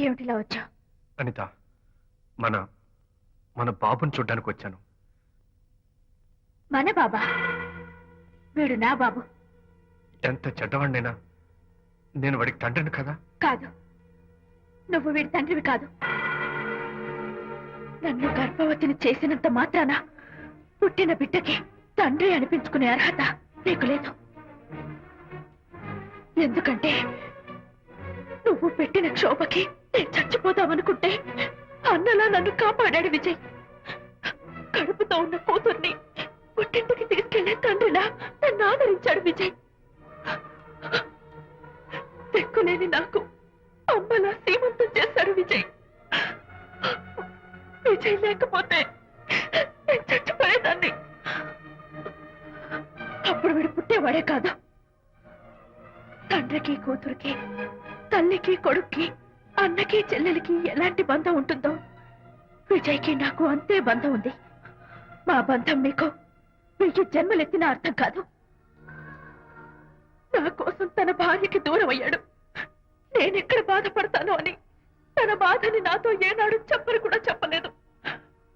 ఏమిటిలా వచ్చా? అనిత, మన మన బాబుని చూడ్డానికి వచ్చాను. మన బాబా? వీడు నా బాబు. ఎంత చెడ్డవాడినైనా నేను వాడికి తండ్రిని కదా? కాదు, నువ్వు వీడి తండ్రివి కాదు. నన్ను గర్భవతిని చేసినంత మాత్రాన పుట్టిన బిడ్డకి తండ్రి అనిపించుకునే అర్హత నీకు లేదు. ఎందుకంటే నువ్వు పెట్టిన క్షోభకి నేను చచ్చిపోతామనుకుంటే అన్నలా నన్ను కాపాడాడు విజయ్. కడుపుతో ఉన్న కూతుర్ని పుట్టింటికి తీసుకెళ్లే తండ్రిలా నన్ను ఆదరించాడు విజయ్. దిక్కులేని నాకు అమ్మలా సీమంతం చేశాడు విజయ్. విజయ్ లేకపోతే నేను చచ్చిపోయేదాన్ని. అప్పుడు వీడు పుట్టేవాడే కాదు. తండ్రికి కూతురికి, తల్లికి కొడుక్కి, అన్నకి చెల్లెలికి ఎలాంటి బంధం ఉంటుందో విజయ్కి నాకు అంతే బంధం ఉంది. మా బంధం మీకు 1000 జన్మలెత్తిన అర్థం కాదు. నా కోసం తన భార్యకి దూరం అయ్యాడు. నేనెక్కడ బాధపడతాను అని తన బాధని నాతో ఏనాడు చెప్పరు కూడా చెప్పలేదు.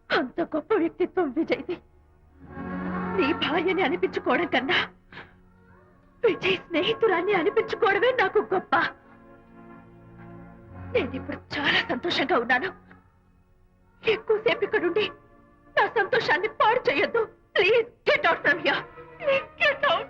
అంత గొప్ప వ్యక్తిత్వం విజయ్ది. నీ భార్యని అనిపించుకోవడం కన్నా విజయ్ స్నేహితురాన్ని అనిపించుకోవడమే నాకు గొప్ప. నేనిప్పుడు చాలా సంతోషంగా ఉన్నాను. ఎక్కువసేపు ఇక్కడుండి నా సంతోషాన్ని పాడు చేయొద్దు. Please get out from here. Please get out.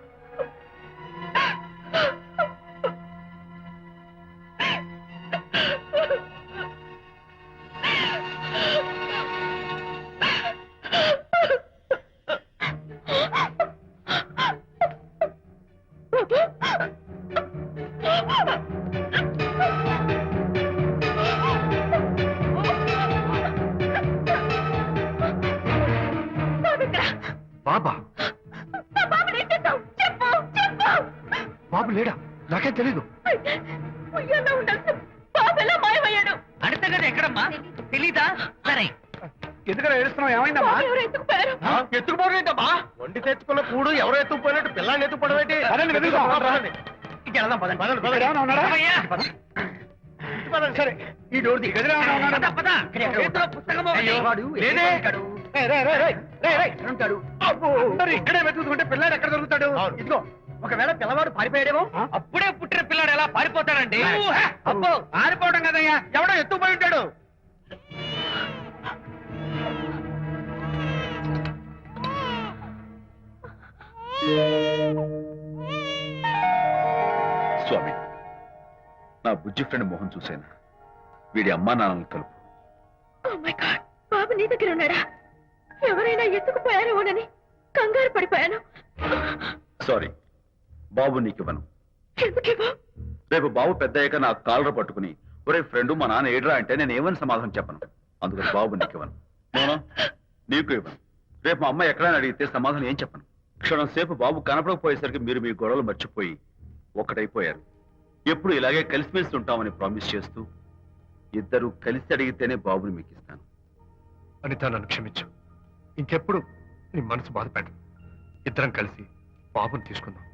బాబా? బాబు లేడా? నాకేం తెలీదు. అడతగది ఎక్కడమ్మా? తెలీదా? సరే, ఎందుకలా ఏడుస్తున్నావు? ఏమైందమ్మా? ఎత్తుకుపోవడం వండి తెచ్చుకున్న కూడు ఎవరో ఎత్తుకుపోయినట్టు పిల్లల్ని ఎత్తుకుపోవడం ఏంటి? సరే, ఈ డోర్ గదిలో ఇక్కడే వెతుకుతుంటే పిల్లాడు ఎక్కడ దొరుకుతాడు? ఇదిగో, ఒకవేళ పిల్లవాడు పారిపోయాడేమో. అప్పుడే పుట్టిన పిల్లాడు ఎలా పారిపోతాడండి? అబ్బో, పారిపోవడం కదయ్యా, ఎవడో ఎత్తుకుపోయి ఉంటాడు. స్వామి, నా బుజ్జి ఫ్రెండ్ మోహన్ చూశాను. వీడి అమ్మా నాన్నలు కలుపు. ఓ మై గాడ్, బాబు నీ దగ్గర ఉన్నాడా? ఎవరైనా ఎత్తుకుపోయారేమోనని కంగారు పడిపోయాను. సారీ, బాబు నీకివ్వను. ఎందుకివ్వు? రేపు బాబు పెద్ద అయ్యాక నా కాలర్ పట్టుకుని ఒరే ఫ్రెండ్ మా నాన్న ఏడ్రా అంటే నేను ఏమని సమాధానం చెప్పను. అందుకని బాబు నీకివ్వను. మోనా, నీకు ఇవ్వను. రేపు మా అమ్మ ఎక్కడైనా అడిగితే సమాధానం ఏం చెప్పను. క్షణం సేపు బాబు కనపడకపోయేసరికి మీరు మీ గొడవలు మర్చిపోయి ఒక్కటైపోయారు. ఎప్పుడు ఇలాగే కలిసిమెలిసి ఉంటామని ప్రామిస్ చేస్తూ ఇద్దరు కలిసి అడిగితేనే బాబుని మీకు ఇస్తాను. అనిత, నన్ను క్షమించు. ఇంకెప్పుడు నీ మనసు బాధపెట్టను. ఇద్దరం కలిసి బాబుని తీసుకుందాం.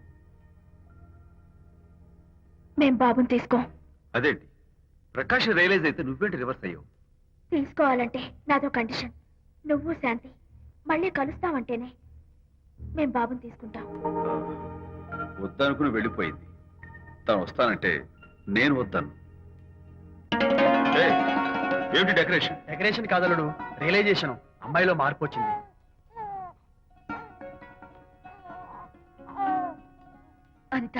మేం బాబుని తీసుకో. అదేంటి, ప్రకాష్ రియలైజ్ అయితే నువ్వేంటి రివర్స్ అయ్యావు? తీసుకోవాలంటే నాదో కండిషన్. నువ్వు శాంతి మళ్ళీ కలుస్తావంటేనే మేం బాబుని తీసుకుంటాం. వద్దనుకుని వెళ్ళిపోయింది. తను వస్తానంటే నేను వద్దాను. ఏమిటి డెకరేషన్? Decoration కాదలుడు, realisation. అమ్మాయిలో మార్పు వచ్చింది. అనిత,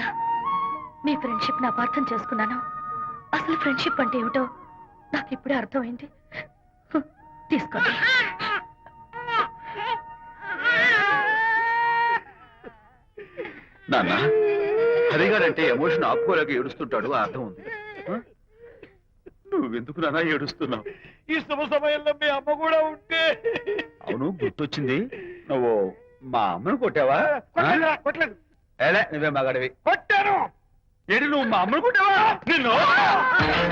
మీ ఫ్రెండ్షిప్ నా అర్థం చేసుకున్నాను. అసలు ఫ్రెండ్షిప్ అంటే ఏమిటో నాకు ఇప్పుడే అర్థమైంది. తీసుకోండి. నాన్న, హరిగారంటే ఎమోషన్ ఆపుకోలేక ఏడుస్తుంటాడు, ఆ అర్థం ఉంది. నువ్వెందుకు నాన్న ఏడుస్తున్నావు? ఈ శుభ సమయంలో మీ అమ్మ కూడా ఉంటే. అవును, గుర్తొచ్చింది. నువ్వు మా అమ్మను కొట్టావా? కొట్టలేదు. నువ్వే మగాడివి. కొట్టాను. ఏడు, నువ్వు మా అమ్మను కొట్టావా? నిన్ను